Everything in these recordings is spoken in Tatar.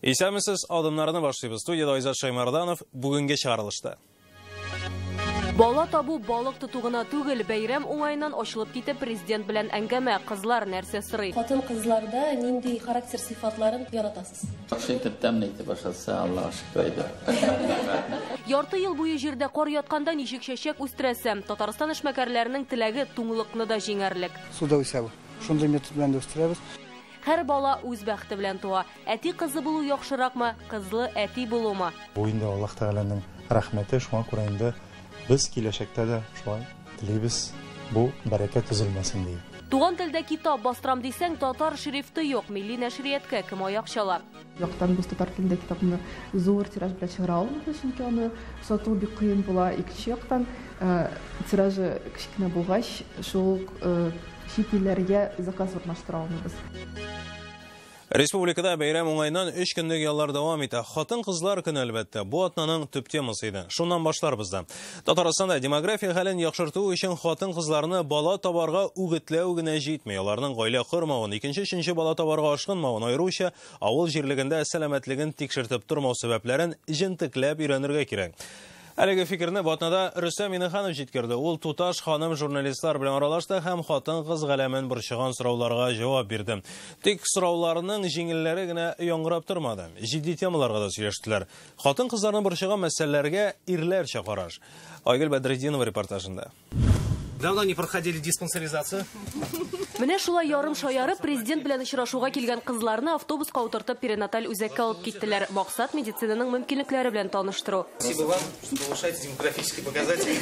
Исәмесез адымнарны башлыйбыз. Студияда Айзат Шаймарданов бүгенге чыгарылышта. Бала табу балык тотугына түгел, бәйрәм уңайынан ачылып китеп президент белән әңгәмә. Кызлар нәрсә сорый? Хатын кызларда нинди характер сыйфатларын яратасыз? Ярты ел буе җирдә кар ятканда ничек чәчәк үстерәсем? Татарстан эшмәкәрләренең теләге туңлыкны да җиңәрлек. Суда үсәбез. Шундый метод белән үстерәбез. Һәр бала үз бәхте белән туа. Әти кызы булу яхшыракмы, кызлы әти булумы? Бу инде Аллаһ Тәгаләнең рәхмәте, шуңа күрә инде без киләчәктә дә шулай телибез, бу бәрәкәт төзелмәсен ди. Туган телдә китап бастырам дисәң, татар шрифты юк, милли нәшрияткә кем аяк чала? Яктан без татар телендә китапны зур тираж белән чыгара алмыйбыз, чөнки аны сату бик кыен була. Икенче яктан тиражы кичкенә булгач, шул чит илләргә заказ урнаштыра алмыйбыз. Республикада бәйрәм уңайынан 3 көнлек яллар дәвам итә. Хатын-кызлар көне әлбәттә бу атнаның төп темасы иде. Шуннан башларбыз да. Татарстанда демография хәлен яхшырту өчен хатын-кызларны бала табарга үгетләү генә җитми. Аларның гаилә кормавын, икенче бала табарга ашкынмавын, аеруча авыл җирлегендә сәламәтлеген тикшертеп тормау сәбәпләрен җентекләп өйрәнергә кирәк. Әлеге фикерне Батнада Рөстәм Миннеханов җиткерде. Ул туташ ханым журналистлар белән аралашты һәм хатын-кыз галәмен борчыган сорауларга җавап бирде. Тик сорауларның җиңелләре генә яңгырап тормады. Җитди темаларга да сөйләштеләр. Хатын-кызларны борчыган мәсьәләләргә ирләрчә караш. Айгөл Бәдретдинова репортажында. Давно не проходили диспансеризацию. Менә шулай ярым шаярып президент белән очрашуга килгән кызларны автобуска утыртып перинаталь үзәккә алып киттеләр. Максат медицинаның мөмкинлекләре белән таныштыру. Спасибо вам, что повышаете демографические показатели.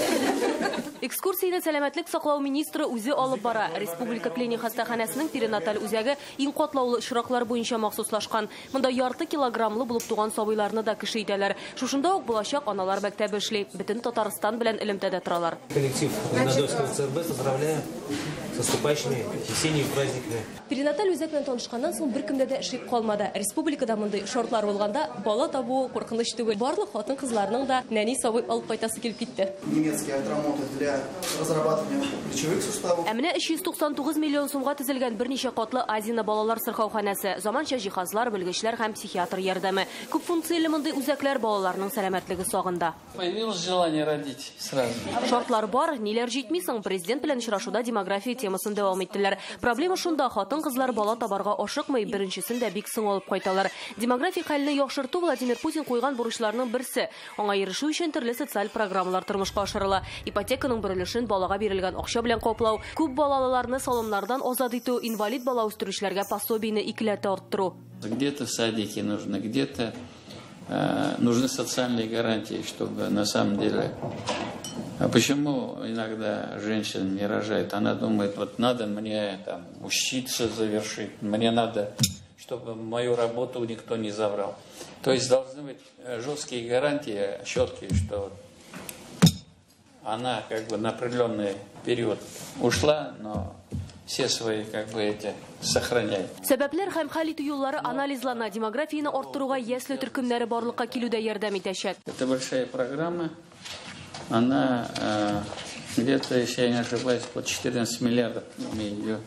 Экскурсияне сәламәтлек саклау министры үзе алып бара. Республика клиник хастаханәсенең перинаталь үзәге иң катлаулы очраклар буенча махсуслашкан. Монда ярты килограммлы булып туган сабыйларны да кеше итәләр. Шушында ук булачак аналар мәктәбе эшли. Бөтен Татарстан белән элемтәдә торалар. Коллектив Надольского ЦРБ поздравляю с наступающими весенними праздниками. Перинаталь үзәк белән танышканнан соң беркемдә дә эшли калмады. Республикада мондай шартлар булганда бала табу куркыныч түгел. Барлык хатын-кызларның да нәни сабый алып кайтасы килеп китте. Немецкие артромоты для разрабатывания плечевых суставов. Менә 399 миллион сумга төзелгән берничә катлы Азина балалар сырхауханәсе, заманча җиһазлар, белгечләр һәм психиатр ярдәме. Күп функцияле мондай үзәкләр балаларның сәламәтлеге сагында. Появилось желание родить сразу. Шартлар бар, ниләр җитми соң? Президент белән очрашуда демография темасын дәвам иттеләр. Проблема шунда, хатын-кызлар бала табарга ашыкмый, беренчесен дә бик соң алып кайталар. Демографик хәлне яхшырту Владимир Путин куйган бурычларның берсе. Аңа ирешү өчен төрле социаль программалар тормышка ашырыла. Ипотеканың бер өлешен балага бирелгән акча белән каплау, күп балалыларны салымнардан азат итү, инвалид бала үстерүчеләргә пособиене икеләтә арттыру. Где-то садики нужны, где-то нужны социальные гарантии, чтобы на самом деле... А почему иногда женщина не рожает? Она думает, вот надо мне там учиться завершить, мне надо, чтобы мою работу никто не забрал. То есть должны быть жесткие гарантии, четкие, что она как бы на определенный период ушла, но все свои как бы эти сохраняет. Сәбәпләр һәм хәл итү юллары анализлана, демографияны арттыруга ясле төркемнәре барлыкка килүдә ярдәм итәчәк. Это большая программа. Она где-то, если я не ошибаюсь, под 14 миллиардов. Мы ее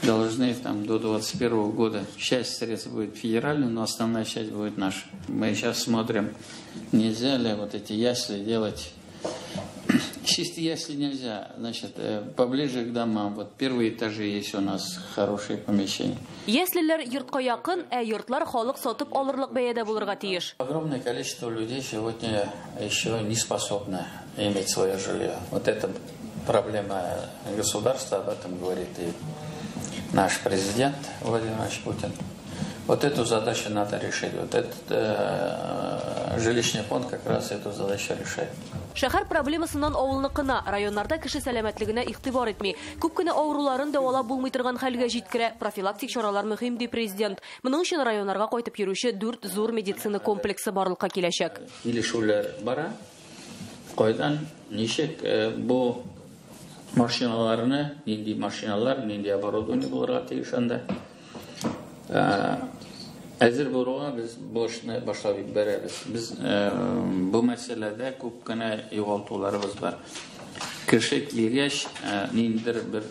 должны там до 2021 года. Часть средств будет федеральной, но основная часть будет наша. Мы сейчас смотрим, нельзя ли вот эти ясли делать. Чистые ясли нельзя, значит, поближе к домам. Вот первые этажи есть у нас хорошие помещения. Яслеләр йортка якын, йортлар халык сатып алырлык бәядә булырга тиеш. Огромное количество людей сегодня еще не способны иметь свое жилье. Вот это проблема государства, об этом говорит и наш президент Владимир Владимирович Путин. Вот эту задачу надо решить. Вот этот жилищный фонд как раз эту задачу решает. Шәһәр проблемасыннан авылныкына, районнарда кеше сәламәтлегенә игътибар итми. Күп кенә авыруларын дәвалап булмый торган хәлгә җиткерә. Профилактик чаралар мөһим ди президент. Моның өчен районнарга кайтып йөрүче 4 зур медицина комплексы барлыкка киләчәк. Килешүләр бара. Кайдан ничек бу машиналарны, нинди машиналар, нинди оборудование булырга тиеш анда. Әзер булуга без башлап бирәбез. Без бу мәсьәләдә күп кенә югалтуларыбыз бар. Кеше килгәч, ниндидер бер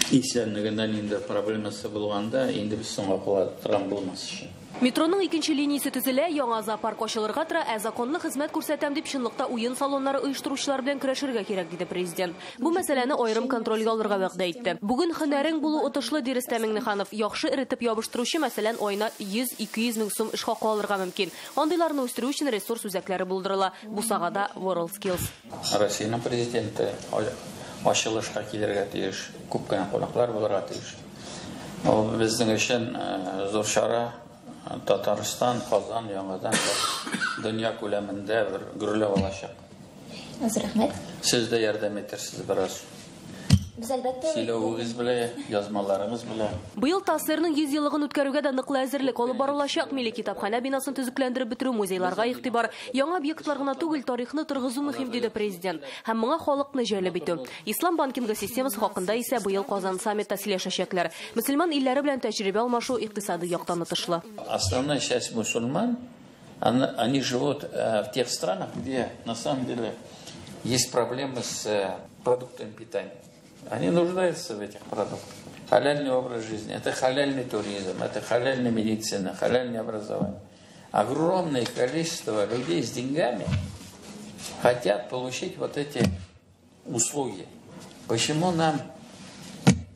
Исәнлегеннән инде проблемасы булганда, инде без соңга кала торган булмас өчен. Метроның икенче линиясе төзелә, яңа зоопарк ачылырга тора, законлы хезмәт күрсәтәм дип чынлыкта уен салоннары оештыручылар белән көрәшергә кирәк, диде президент. Бу мәсьәләне аерым контрольгә алырга вәгъдә итте. Бүген һөнәрең булу отышлы, ди Рөстәм Миңнеханов. Яхшы эретеп ябыштыручы, мәсәлән, айна 100-200 мең сум эш хакы алырга мөмкин. Андыйларны үстерү өчен ресурс үзәкләре булдырыла. Бу сагада WorldSkills. Россиянең президенты ачылышка килергә тиеш, күп кенә кунаклар булырга тиеш. Ул безнең өчен зур чара. Татарстан, Казан яңадан дөнья күләмендә бер гөрләп алачак. Рәхмәт. Сез дә ярдәм итерсез бераз. Без әлбәттә Сөйләвегез белән, язмаларыгыз белән. Быел ТАССРның 100 еллыгын үткәрүгә дә ныклы әзерлек алып барылачак. Милли китапханә бинасын төзекләндереп бетерү, музейларга игътибар, яңа объектлар гына түгел, тарихны торгызу мөһим, диде президент. Һәм моңа халыкны җәлеп итү. Ислам банкингы системасы хакында исә быел Казан саммитта сөйләшәчәкләр. Мөселман илләре белән тәҗрибә алмашу икътисади яктан отышлы. Основная часть мусульман, они живут в тех странах, где на самом деле есть проблемы с продуктами питания. Они нуждаются в этих продуктах. Халяльный образ жизни, это халяльный туризм, это халяльная медицина, халяльное образование. Огромное количество людей с деньгами хотят получить вот эти услуги. Почему нам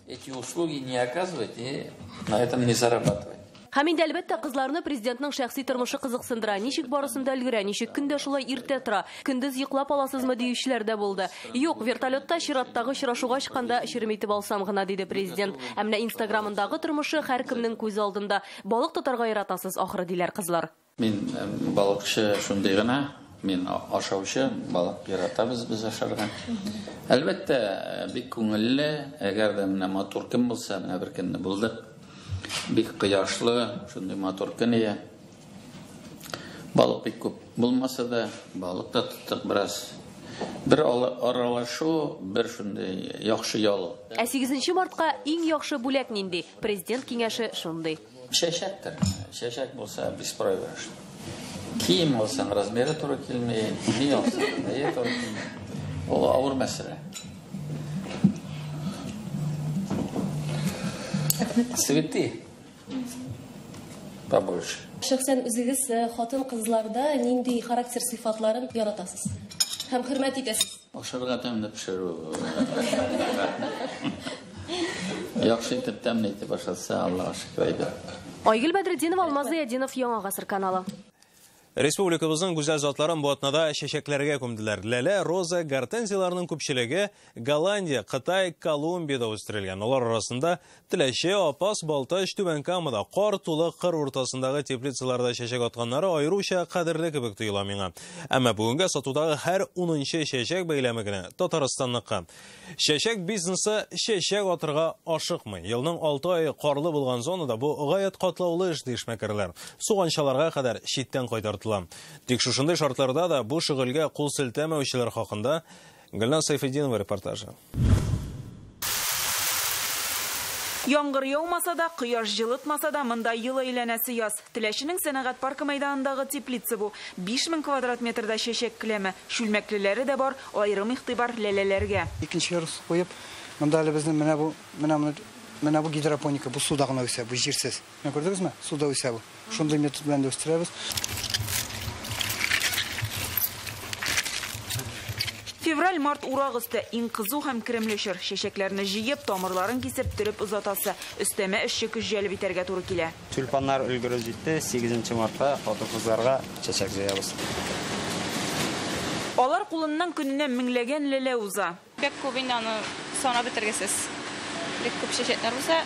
эти услуги не оказывать и на этом не зарабатывать? Һәм инде әлбәттә кызларны президентның шәхси тормышы кызыксындыра. Ничек барысында өлгерә, ничек көндә шулай иртә тора, көндез йоклап аласызмы диючеләр дә булды. Юк, вертолетта чираттагы очрашуга чыкканда ширим итеп алсам гына, диде президент. Ә менә Инстаграмындагы тормышы һәркемнең күз алдында. Балык тотарга яратасыз, ахыры, диләр кызлар. Мин балыкчы шундый гына, мин ашаучы, балык яратабыз без ашарга. Әлбәттә, бик күңелле, әгәр дә менә матур кем булса, менә бер көнне булды. Бик кыяшлы, шундый матур көнне. Балык бик күп булмаса да, балык та тоттык бераз. Бер аралашу, бер шундый яхшы ялы. Ә 8 мартка иң яхшы бүләк нинди? Президент киңәше шундый. Чәчәктер. Чәчәк булса беспроигрыш. Кием алсаң размеры туры килмәй, ни алсаң, нәйе туры килмәй. Ул авыр мәсьәлә. Цветы побольше. Шәхсән үзегез хатын кызларда нинди характер сыйфатларын яратасыз? Һәм хөрмәт итәсез? Ашарга тәмле пешерү. Яхшы итеп тәмле итеп ашаса, Аллаһка шөкер әйтә. Айгөл Бәдретдинова, Алмаз Зыядинов, Яңа гасыр каналы. Республикабызның гүзәл затларын бу атнада чәчәкләргә күмделәр. Ләлә, роза, гортензияларның күпчелеге Голландия, Кытай, Колумбияда үстерелгән. Алар арасында Теләче, Апас, Балтач, Түбән Камада, кар тулы кыр уртасындагы теплицаларда чәчәк атканнары аеруча кадерле кебек тоела миңа. Әмма бүгенге сатудагы һәр 10нчы чәчәк бәйләме генә Татарстанныкы. Чәчәк бизнесы чәчәк атырга ашыкмый. Елның 6 ае карлы булган зонада бу гаять катлаулы эш дишмәкерләр. Суганчаларга кадәр читтән кайтартылган. Тик шушындай шартларда да бу шөгыльгә кул селтәмәүчеләр хакында Гөлнар Сайфетдинова репортажы. Яңгыр яумаса да, кояш җылытмаса да, монда ел әйләнәсе яз. Теләченең сәнәгать паркы мәйданындагы теплица бу. 5000 квадрат метрда чәчәк келәме. Шүлмәклеләре дә бар, аерым игътибар ләләләргә. Икенче ярус куеп, монда әле безнең менә бу гидропоника, бу суда гына үсә, бу җирсез. Менә күрдегезме? Суда үсә бу. Шундый метод белән үстерәбез. Февраль-март урак өсте иң кызу һәм керемле чор. Чәчәкләрне җыеп, тамырларын кисеп, төреп озатасы. Өстәмә эшче көч җәлеп итәргә туры килә. Тюльпаннар өлгерү җитте. 8 мартта хатын-кызларга чәчәк җыябыз. Алар кулыннан көненә меңләгән ләлә уза. Бик күп инде аны санап бетергесез. Бик күп чәчәкләр булса,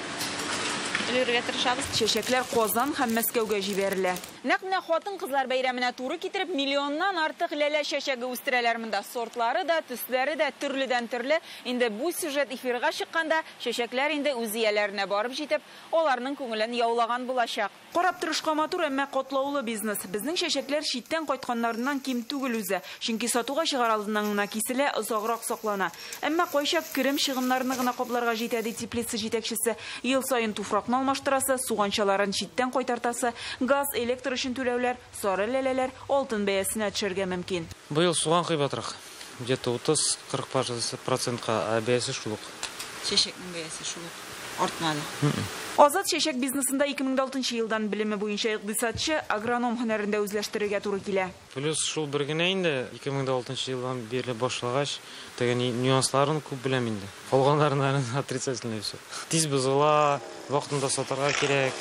өлгерергә тырышабыз. Чәчәкләр Казан һәм Мәскәүгә җибәрелә. Нәкъ хатын-кызлар бәйрәменә туры китереп, миллионнан артык ләлә чәчәге үстерәләр монда. Сортлары да, төсләре дә төрледән-төрле. Инде бу сюжет эфирга чыкканда, чәчәкләр инде үз ияләренә барып җитеп, аларның күңелен яулаган булачак. Карап торышка матур, әмма катлаулы бизнес. Безнең чәчәкләр читтән кайтканнарыннан ким түгел үзе. Чөнки сатуга чыгар алдыннан гына киселә, озаграк саклана. Әмма кайчак керем чыгымнарны гына капларга җитә, ди теплица җитәкчесе. Ел сайын туфракны алмаштырасы, суганчаларын читтән кайтартасы, газ, электр өчен түләүләр, сары ләләләр алтын бәясенә төшәргә мөмкин. Быел суган кыйбатрак. Где-то 30-40%, а бәясе шул ук. Шешектің бәясе шулық артмады. Азат шешек бизнесында 2006 елдан білімі бойынша иқтисадшы агроном һөнәрендә үзләштерергә туры килә. Плюс шул бер генә инде 2006 елдан бері башлагач, тегән нюансларын күп беләм инде. Калганнарын отрицательный все. Тиз бозыла, вакытында сатарга кирәк.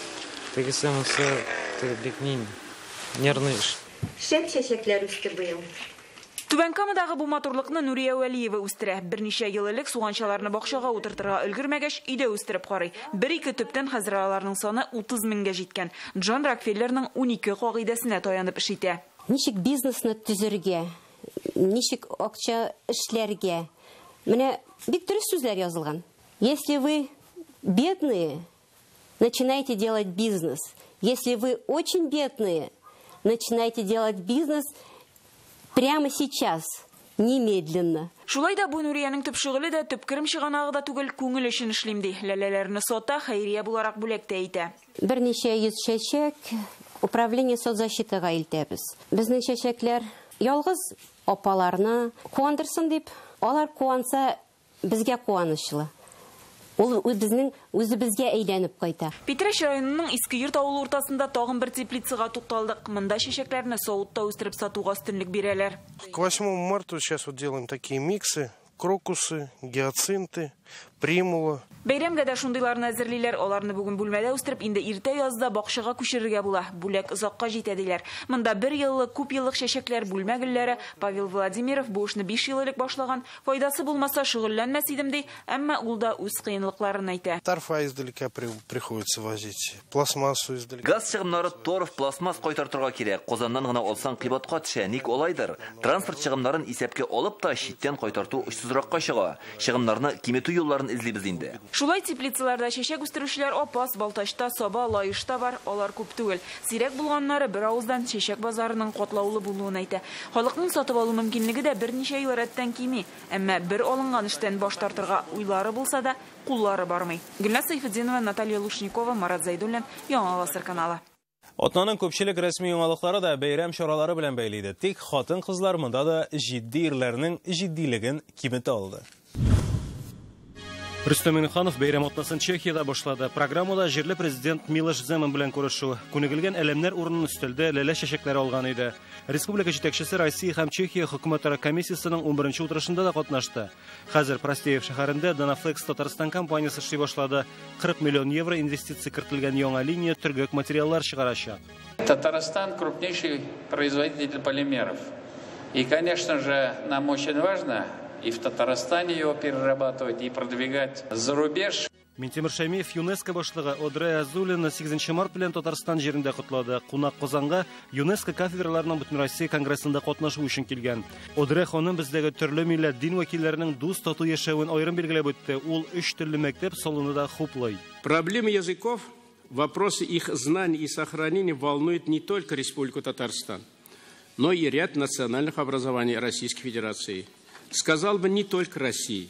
Тегесе монсы бекнин. Нервный эш. Шәп чәчәкләр үсте быел. Түбән Камадагы бу матурлыкны Нурия Вәлиева үстерә. Берничә ел элек суганчаларны бакчага утыртырга өлгермәгәч, өйдә үстереп карый. 1-2 төптән хәзер аларның саны 30 меңгә җиткән. Джон Рокфеллерның 12 кагыйдәсенә таянып эш итә. Ничек бизнесны төзергә, ничек акча эшләргә. Менә бик дөрес сүзләр язылган. Если вы бедные, начинайте делать бизнес. Если вы очень бедные, начинайте делать бизнес прямо сейчас, немедленно. Шулай да бу Нурияның төп шөгыле дә төп керем чыганагы да түгел, күңел өчен эшлим ди. Ләләләрне сата, хәйрия буларак бүләктә әйтә. Берничә йөз чәчәк управление соцзащитага илтәбез. Безнең чәчәкләр ялгыз апаларны куандырсын дип, алар куанса безгә куанычлы. Ул безнең үзебезгә әйләнеп кайта. Питрәш районының Иске Йорт авылы уртасында тагын бер теплицага тукталдык. Монда чәчәкләрне савытта үстереп сатуга өстенлек бирәләр. К 8 марта сейчас вот делаем такие миксы: крокусы, гиацинты, примула. Бәйрәмгә дә шундыйларны әзерлиләр. Аларны бүген бүлмәдә үстереп, инде иртә язда бакчага күчерергә була. Бүләк озакка җитә диләр. Монда 1 еллык, күп еллык чәчәкләр бүлмә гөлләре. Павел Владимиров бу эшне 5 ел элек башлаган. Файдасы булмаса шөгыльләнмәс идем ди, әмма ул да үз кыенлыкларын әйтә. Торфа издалека приходится возить, пластмассу издалека. Газ чыгымнары торф, пластмасс кайтартырга кирәк. Казаннан гына алсаң кыйбатка төшә. Ник олайдыр? Транспорт чыгымнарын исәпкә алып та читтән кайтарту очсызракка чыга. Чыгымнарны киметү юлларын излибез инде. Шулай теплицаларда чәчәк үстерүчеләр Апас, Балтачта, Саба, Лаешта бар, алар күп түгел. Сирәк булганнары бер авыздан чәчәк базарының катлаулы булуын әйтә. Халыкның сатып алу мөмкинлеге дә берничә ел рәттән кими, әмма бер алынган эштән баш тартырга уйлары булса да, куллары бармый. Гөлназ Сайфетдинова, Наталья Лушникова, Марат Зайдуллин, Яңа Гасыр каналы. Атнаның күпчелек рәсми яңалыклары да бәйрәм чаралары белән бәйле иде. Тик хатын-кызлар монда да җитди ирләрнең җитдилеген киметә алды. Рөстәм Миңнеханов бәйрәм атнасын Чехиядә башлады. Программада җирле президент Милош Земан белән күрешү, күнегелгән әлемнәр урынын өстәлдә ләлә чәчәкләре алган иде. Республика җитәкчесе Россия һәм Чехия хөкүмәтләре комиссиясының 11нче утырышында да катнашты. Хәзер Простеев шәһәрендә Danaflex Татарстан компаниясе эшли башлады. 40 миллион евро инвестиция кертелгән яңа линия төргәк материаллар чыгарачак. Татарстан крупнейший производитель полимеров. И, конечно же, нам очень важно и в Татарстане его перерабатывать, и продвигать за рубеж. Минтимер Шәймиев ЮНЕСКО башлыгы Одре Азулина 8 март белән Татарстан җирендә котлады. Кунак Казанга ЮНЕСКО кафедраларының Бөтен Россия конгрессында катнашу өчен килгән. Одре ханым бездәге төрле милләт дин вәкилләренең дус тату яшәвен аерым билгеләп үтте. Ул 3 төрле мәктәп салуны да хуплый. Проблемы языков, вопросы их знаний и сохранения волнуют не только Республику Татарстан, но и ряд национальных образований Российской Федерации. Сказал бы, не только России.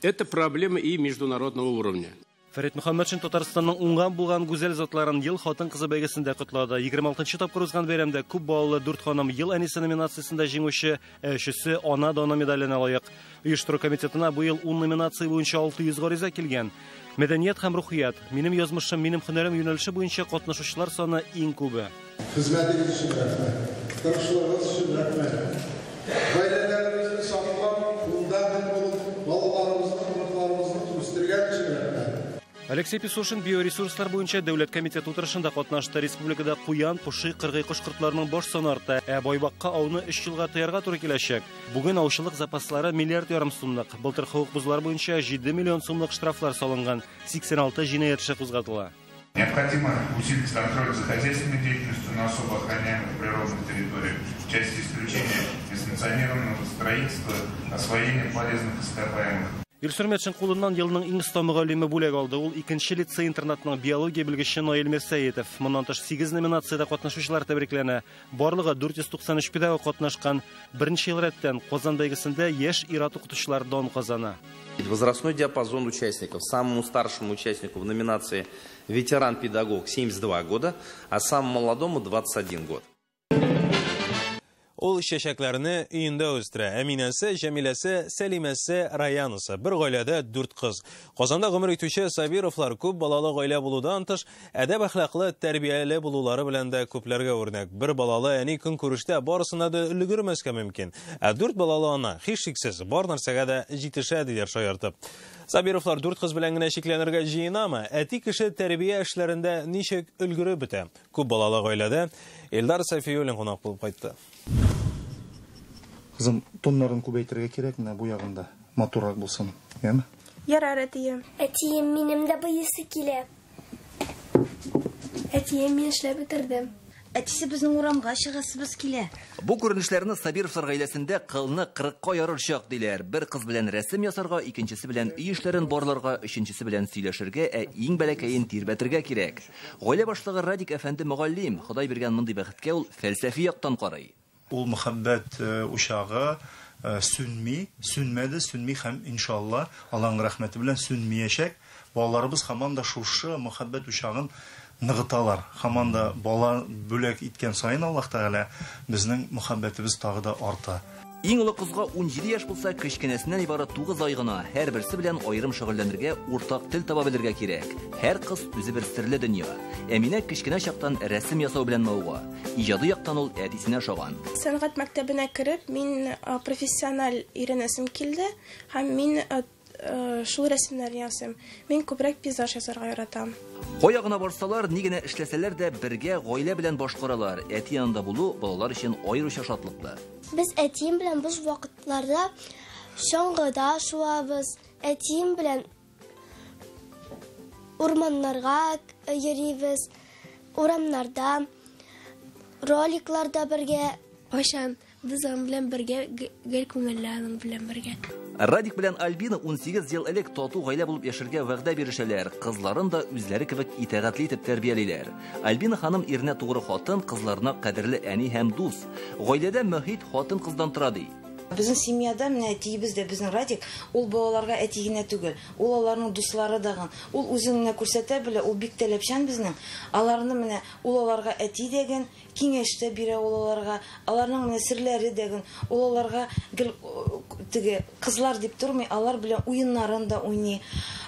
Это проблема и международного уровня. Фәрит Мөхәммәтшин Татарстанның уңган булган гүзәл затларын ел хатын-кызы бәйгесендә котлады. 26-нчы тапкыр узган бәйрәмдә күп баллы 4 ханым ел әнисе номинациясында җиңүче, өчесе ана дана медаленә лаек. Оештыру комитетына бу ел 10 номинация буенча 600 гариза килгән. Мәдәният һәм рухият, минем язмышым, минем һөнәрем юнәлеше буенча катнашучылар саны иң күбе. Хезмәтегез өчен рәхмәт. Тырышлыгыгыз өчен рәхмәт. Гаиләләребезне саклап, фундамент булып, балаларыбызны, хезмәтләребезне үстергән өчен рәхмәт. Алексей Песошин биоресурслар буенча дәүләт комитеты утырышында катнашты. Республикада куян, пуши, кыргый кош-кортларның баш саны арта, байбакка ауны 3 елга тыярга туры киләчәк. Бүген аучылык запаслары $1,5 миллиард сумлык. Былтыр хокук бузулар буенча 7 миллион сумлык штрафлар салынган, 86 җинаять эше кузгатыла. Необходимо усилить контроль за хозяйственной деятельностью на особо охраняемых природных территориях в части исключения несанкционированного строительства, освоения полезных ископаемых. Илсур Мәтшин кулыннан елның иң оста мөгаллиме бүләк алды. Ул 2нче лицей интернатының биология белгече Наил Мирсәетов. Моннан тыш 8 номинациядә катнашучылар тәбрикләнә. Барлыгы 493 педагог катнашкан. Беренче ел рәттән Казан бәйгесендә яшь ир-ат укытучылар дан казана. Возрастной диапазон участников. Самому старшему участнику в номинации ветеран-педагог 72 года, а самому молодому 21 год. Ул чәчәкләрне өендә үстерә. Әминәсе, Җәмиләсе, Сәлимәсе, Раянысы. Бер гаиләдә 4 кыз. Казанда гомер итүче Сабировлар күп балалы гаилә булудан тыш, әдәп әхлаклы, тәрбияле булулары белән дә күпләргә үрнәк. Бер балалы әни көн күрештә барысына да өлгермәскә мөмкин. 4 балалы ана һичшиксез бар нәрсәгә дә җитешә диләр шаяртып. Сабировлар 4 кыз белән генә шикләнергә җыенамы? Әти кеше тәрбия эшләрендә ничек өлгереп бетә? Күп балалы гаиләдә Элдар Сафиуллин кунак булып кайтты. Кызым, тоннарын күбәйтергә кирәк менә бу ягында. Матуррак булсын, яме? Ярар, әтием. Әтием, минем дә быйысы килә. Әтием, мин эшләп бетердем. Әтисе безнең урамга чыгасыбыз килә. Бу күренешләрне Сабировлар гаиләсендә кылны 40-ка ярыр чак диләр. Бер кыз белән рәсем ясарга, икенчесе белән үй эшләрен барларга, өченчесе белән сөйләшергә, иң бәләкәен тирбәтергә кирәк. Гаилә башлыгы Радик әфәнде мөгаллим, Ходай биргән мондый бәхеткә ул фәлсәфи яктан карый. Ул мөхәббәт учагы сүнмәде һәм иншалла Аллаһның рәхмәте белән сүнмәячәк. Балаларыбыз һаман да шушы мөхәббәт учагын ныгыталар. Һаман да бала бүләк иткән сайын Аллаһ Тәгалә безнең мөхәббәтебез тагы да арта. Иң олы кызга 17 яшь булса, кечкенәсеннән ибарат 9 ай гына. Һәр берсе белән аерым шөгыльләнергә, уртак тел таба белергә кирәк. Һәр кыз үзе бер серле дөнья. Әминә кечкенә чактан рәсем ясау белән мавыга. Иҗади яктан ул әтисенә шаган. Сәнгать мәктәбенә кереп, мин профессиональ өйрәнәсем килде һәм мин шул рәсемнәр ясыйм. Мин күбрәк пейзаж ясарга яратам. Кая гына барсалар, ни генә эшләсәләр дә бергә гаилә белән башкаралар. Әти янында булу балалар өчен аеруча шатлыклы. Без әтием белән буш вакытларда чаңгыда шуабыз. Әтием белән урманнарга йөрибез, урамнарда, роликларда бергә. Кайчан без аның белән бергә, гел күңелләнең белән бергә. Радик белән Альбина 18 ел элек тату гаилә булып яшәргә вәгъдә биришәләр. Кызларын да үзләре кебек итәгатьле итеп тәрбиялиләр. Альбина ханым иренә тугры хатын, кызларына кадерле әни һәм дус. Гаиләдә мөхит хатын-кыздан тора ди. Безнең семьяда менә әтиебез дә, безнең Радик, ул балаларга әти генә түгел, ул аларның дуслары дагы. Ул үзенә күрсәтә белә, ул бик таләпчән безнең. Аларны менә ул аларга әти дигән, киңәш тә бирә ул аларга. Аларның менә серләре дигән, ул аларга гел теге кызлар дип тормый, алар белән уеннарын да уйный.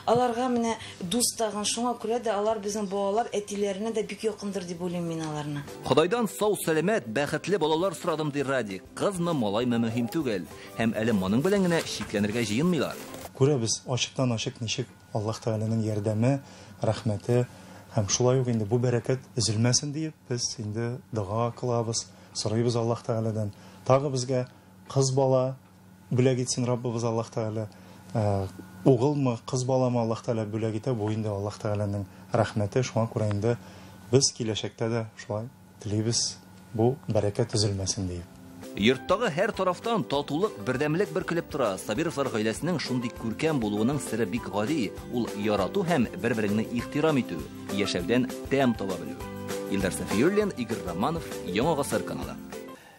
Аларга менә дус тагын, шуңа күрә дә алар безнең балалар әтиләренә дә бик якындыр дип уйлыйм мин аларны. Худайдан сау сәламәт, бәхетле балалар сорадым ди Радик. Кызмы, малаймы мөһим түгел. Һәм әле моның белән генә шикләнергә җыенмыйлар. Күрәбез, ачыктан-ачык ничек Аллаһ Тәгаләнең ярдәме, рәхмәте һәм шулай ук инде бу бәрәкәт өзелмәсен дип без инде дуа кылабыз, сорыйбыз Аллаһ Тәгаләдән. Тагы безгә кыз бала бүләк итсен Раббыбыз Аллаһ Тәгалә. Угылмы, кыз баламы Аллаһ Тәгалә бүләк итә, бу инде Аллаһ Тәгаләнең рәхмәте, шуңа күрә инде без киләчәктә дә шулай телибез, бу бәрәкәт өзелмәсен дип. Йорттагы һәр тарафтан татулык, бердәмлек бөркелеп тора. Сабировлар гаиләсенең шундый күркәм булуының сыры бик гади. Ул ярату һәм бер-береңне ихтирам итү, яшәүдән тәм таба белү. Элдар Сафиуллин, Игорь Романов, Яңа Гасыр каналы.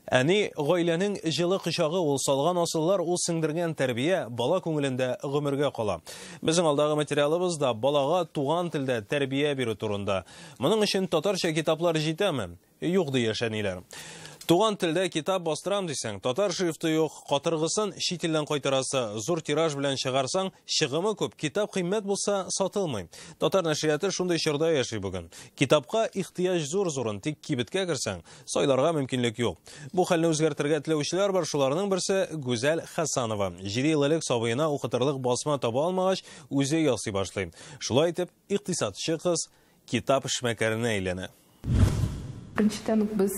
Әни гаиләнең җылы кочагы, ул салган асыллар, ул сеңдергән тәрбия бала күңелендә гомергә кала. Безнең алдагы материалыбызда балага туган телдә тәрбия бирү турында. Моның өчен татарча китаплар җитәме? Юк ди яшәниләр. Туган телдә китап бастырам дисәң, татар шрифты юк, катыргысын чит илдән кайтарасы, зур тираж белән чыгарсаң, чыгымы күп, китап кыйммәт булса сатылмый. Татар нәшрияты шундый чорда яши бүген. Китапка ихтыяҗ зур-зурын, тик кибеткә керсәң, сайларга мөмкинлек юк. Бу хәлне үзгәртергә теләүчеләр бар, шуларның берсе Гүзәл Хәсанова. 7 ел элек сабыена укытырлык басма таба алмагач, үзе ясый башлый. Шулай итеп, икътисадчы кыз китап эшмәкәренә әйләнә. Беренчедән без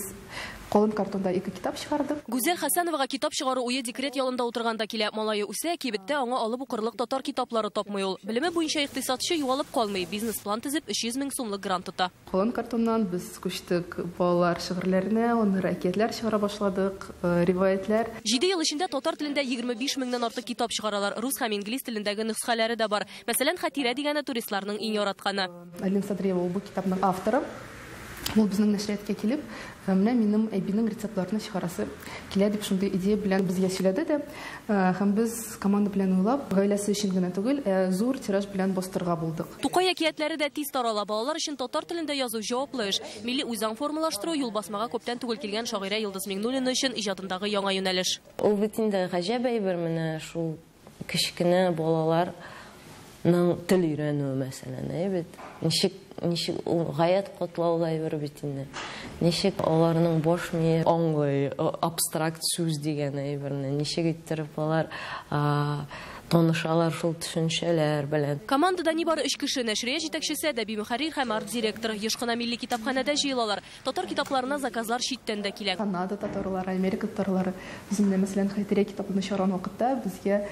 Колын картонда 2 китап чыгардык. Гүзәл Хәсәновага китап чыгару уе декрет ялында утырганда килә. Малае үсә, кибеттә аңа алып укырлык татар китаплары тапмый ул. Белеме буенча икътисадчы югалып калмый, бизнес-план төзеп 300 мең сумлык грант тота. Колын картоннан без күчтек балалар шигырьләренә, оннары әкиятләр чыгара башладык, риваятләр. 7 ел эчендә татар телендә 25 меңнән артык китап чыгаралар. Рус һәм инглиз телендәге нөсхәләре дә бар. Мәсәлән, Хатирә дигәне туристларның иң яратканы. Алин Садриева бу китапның авторы. Ул безнең нәшриятка килеп, менә минем әйбинең рецептларны чыгарасы килә дип шундый идея белән безгә сөйләде дә, һәм без команда белән уйлап, гаиләсе өчен генә түгел, зур тираж белән бастырга булдык. Тукай әкиятләре дә тиз тарала. Балалар өчен татар телендә язу җаваплы эш. Милли үзаң формалаштыру юлбасмага күптән түгел килгән шагыйрә Йолдыз Миңнуллина өчен иҗатындагы яңа юнәлеш. Ул бит инде гаҗәп әйбер, менә шул кечкенә балаларның тел өйрәнүе мәсәлән, бит. Ничек гаять котлаулай бер бит инде. Ничек аларның бош мие аңлый, абстракт сүз дигән әйберне, ничек иттереп алар танышалар шул төшенчәләр белән. Командада нибары 3 кеше: нәшрия җитәкчесе, әдәби мөхәррир һәм арт директор. Еш кына милли китапханәдә җыелалар. Татар китапларына заказлар читтән дә килә. Канада татарлары, Америка татарлары, безнең мәсәлән Хәйтерия китабын чыгарган вакытта безгә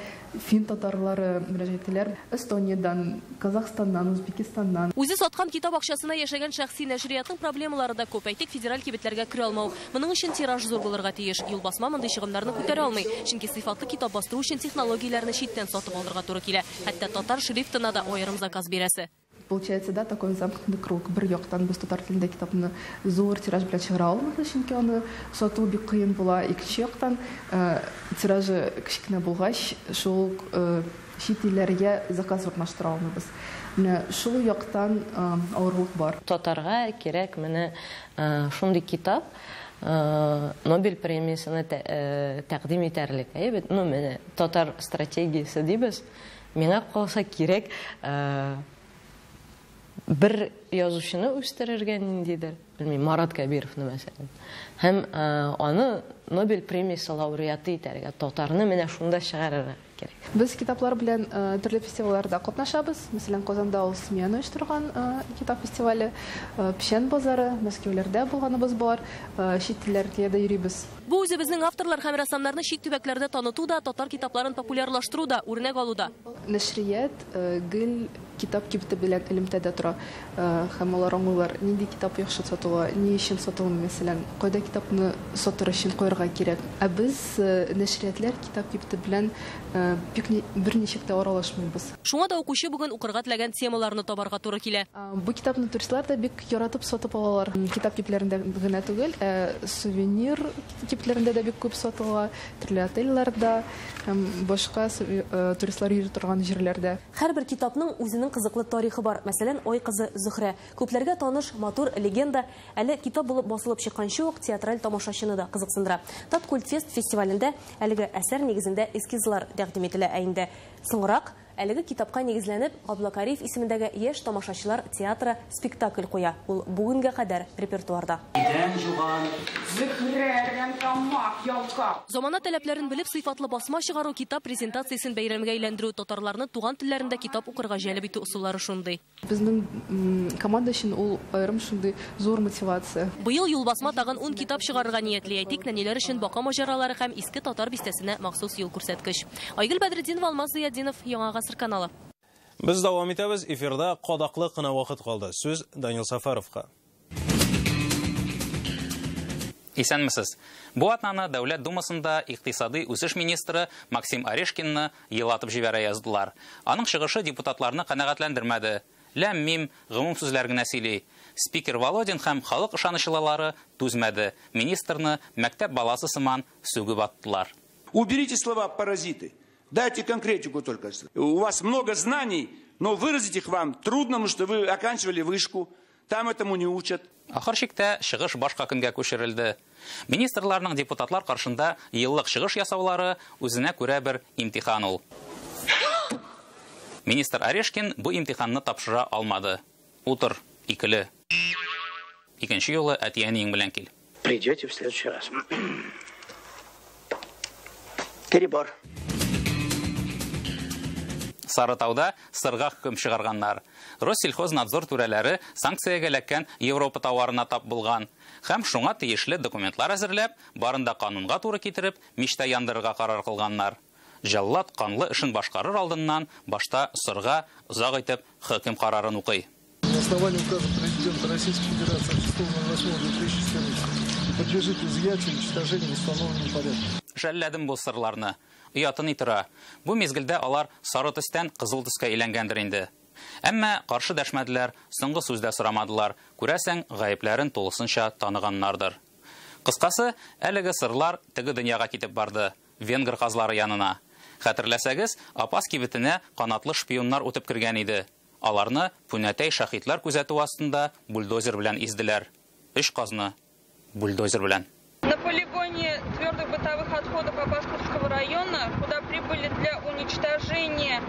фин татарлары мөрәҗәгатьләр Эстониядән, Казахстаннан, Үзбекстаннан. Үзе саткан китап акчасына яшәгән шәхси нәшриятның проблемалары да күп. Әйтик, федераль кибетләргә керә алмау. Моның өчен тираж зур булырга тиеш. Юлбасма мондый чыгымнарны күтәрә алмый. Чөнки сыйфатлы китап бастыру өчен технологияләрне читтән сатып алырга туры килә. Хәтта татар шрифтына да аерым заказ бирәсе. Получается, да, такой замкнутый круг. Бер яктан без татар телендә китапны зур тираж белән чыгара алмыйбыз, чөнки аны сату бик кыен була. Икенче яктан тиражы кичкенә булгач, шул чит илләргә заказ урнаштыра алмыйбыз. Менә шул яктан авырлык бар. Татарга кирәк менә шундый китап, Нобель премиясына тәкъдим итәрлек. Ну, менә татар стратегиясе дибез. Миңа калса кирәк бер язучыны үстерергә ниндидер, белмим, Марат Кабировны мәсәлән. Һәм аны Нобель премиясе лауреаты итәргә, татарны менә шунда чыгарырга кирәк. Без китаплар белән төрле фестивальләрдә катнашабыз. Мәсәлән, Казанда ул Смена оештырган китап фестивале, Печән базары, Мәскәүләрдә булганыбыз бар, чит илләргә дә йөрибез. Бу үзебезнең авторлар һәм рәссамнарны чит төбәкләрдә таныту да, татар китапларын популярлаштыру да, үрнәк алу да. Нәшрият гел китап кибете белән элемтәдә тора. Һәм алар аңлыйлар, нинди китап яхшы сатыла, ни өчен сатылмый, мәсәлән, кайда китапны сатыр өчен куярга кирәк. Ә без нәшриятләр китап кибете белән берничек тә аралашмыйбыз. Шуңа да укучы бүген укырга теләгән темаларны табарга туры килә. Бу китапны туристлар да бик яратып сатып алалар. Китап кипләрендә генә түгел, сувенир кипләрендә дә бик күп сатыла, төрле отельләрдә һәм башка туристлар йөри торган җирләрдә. Һәрбер китапның үзенең кызыклы тарихы бар. Мәсәлән, Ай кызы Зөһрә. Күпләргә таныш матур легенда, әле китап булып басылып чыкканчы ук театраль тамашачыны да кызыксындыра. Таткультфест фестивалендә әлеге әсәр нигезендә эскизлар тәкъдим ителә, инде соңрак әлеге китапка нигезләнеп Аблакариф исемендәге яшь тамашачылар театры спектакль куя. Ул бүгенгә кадәр репертуарда. Замана таләпләрен белеп сыйфатлы басма чыгару, китап презентациясын бәйрәмгә әйләндерү, татарларны туган телләрендә китап укырга җәлеп итү усуллары шундый. Безнең команда өчен ул аерым шундый зур мотивация. Быел юлбасма тагын 10 китап чыгарырга ниятли. Әйтик, нәниләр өчен бака маҗаралары һәм иске татар бистәсенә махсус юл күрсәткеч. Айгөл Бәдретдинова, Алмаз Зыяддинов, Яңа гасыр каналы. Без дәвам итәбез. Эфирда кадаклы кына вакыт калды. Сүз Данил Сафаровка. Исәнмесез. Бу атнаны Дәүләт Думасында икътисади үсеш министры Максим Орешкинны елатып җибәрә яздылар. Аның чыгышы депутатларны канәгатьләндермәде. Ләм-мим гомум сүзләр генә сөйли. Спикер Володин һәм халык ышанычлылары түзмәде. Министрны мәктәп баласы сыман сүгеп аттылар. Уберите слова паразиты. Дайте конкретику только. У вас много знаний, но выразить их вам трудно, потому что вы оканчивали вышку. Там этому не учат. Ахыр чиктә чыгыш башка көнгә күчерелде. Министрларның депутатлар каршында еллык чыгыш ясаулары үзенә күрә бер имтихан ул. Министр Орешкин бу имтиханны тапшыра алмады. Утыр, икеле. Икенче юлы әтияниң белән кил. Придете в следующий раз. Перебор. Сарытауда сырга хөкем чыгарганнар. Россельхознадзор түрәләре санкциягә эләккән Европа товарына тап булган. Һәм шуңа тиешле документлар әзерләп, барында канунга туры китереп, мичтә яндырырга карар кылганнар. Җаллат канлы эшен башкарыр алдыннан башта сырга озак итеп хөкем карарын укый. На основании указа президента Российской Федерации от 6.08.2014 подлежит изъятию и уничтожению в установленном порядке. Жәлләдем бу сырларны. Уятын итера. Бу мезгилдә алар сары төстән кызыл төскә әйләнгәндер инде. Әмма каршы дәшмәделәр, соңгы сүздә сорамадылар. Күрәсәң, гаепләрен тулысынча таныганнардыр. Кыскасы, әлеге сырлар теге дөньяга китеп барды, венгр казлары янына. Хәтерләсәгез, Апас кибетенә канатлы шпионнар үтеп кергән иде. Аларны пүнәтәй шаһитлар күзәтү астында бульдозер белән изделәр. 3 казны бульдозер белән. На полигоне твердых бытовых отходов Апасковского района, куда прибыли для уничтожения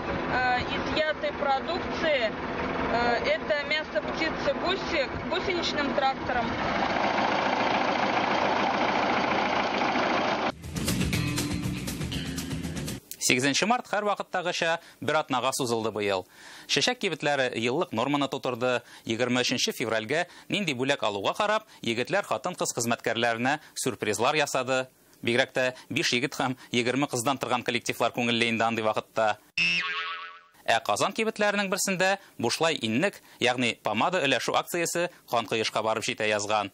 изъятой продукции, это мясо птицы гусек гусеничным трактором. Сигезенче март һәр вакыттагыча бер атнага сузылды быел. Шәшәк кибетләре еллык норманы тутырды. 23 февральгә нинди бүләк алуга карап, егетләр хатын-кыз хезмәткәрләренә сюрпризлар ясады. Бигрәк тә 5 егет һәм 20 кыздан торган коллективлар күңелле инде андый вакытта. Казан кибетләренең берсендә бушлай иннек, ягъни помада өләшү акциясе канкыешка барып җитә язган.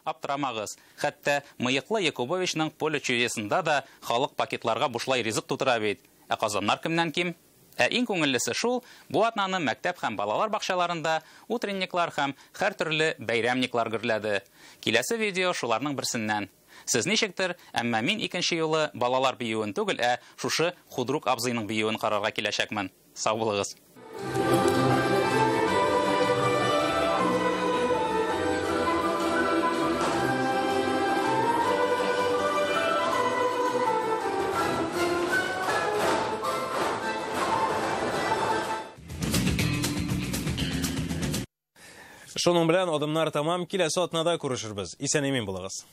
Аптырамагыз. Хәтта Мыйыклы Якубовичның поле чуесында да халык пакетларга бушлай ризык тутыра бит. Казаннар кемнән ким? Иң күңеллесе шул, бу атнаны мәктәп һәм балалар бакчаларында утренниклар һәм һәр төрле бәйрәмниклар гөрләде. Киләсе видео шуларның берсеннән. Сез ничектер, әмма мин икенче юлы балалар биюен түгел, шушы Худрук абзыйның биюен карарга киләчәкмен. Сау булыгыз. Шуның белән адымнар тамам, киләсе атнада күрешербез. Исән-имин булыгыз.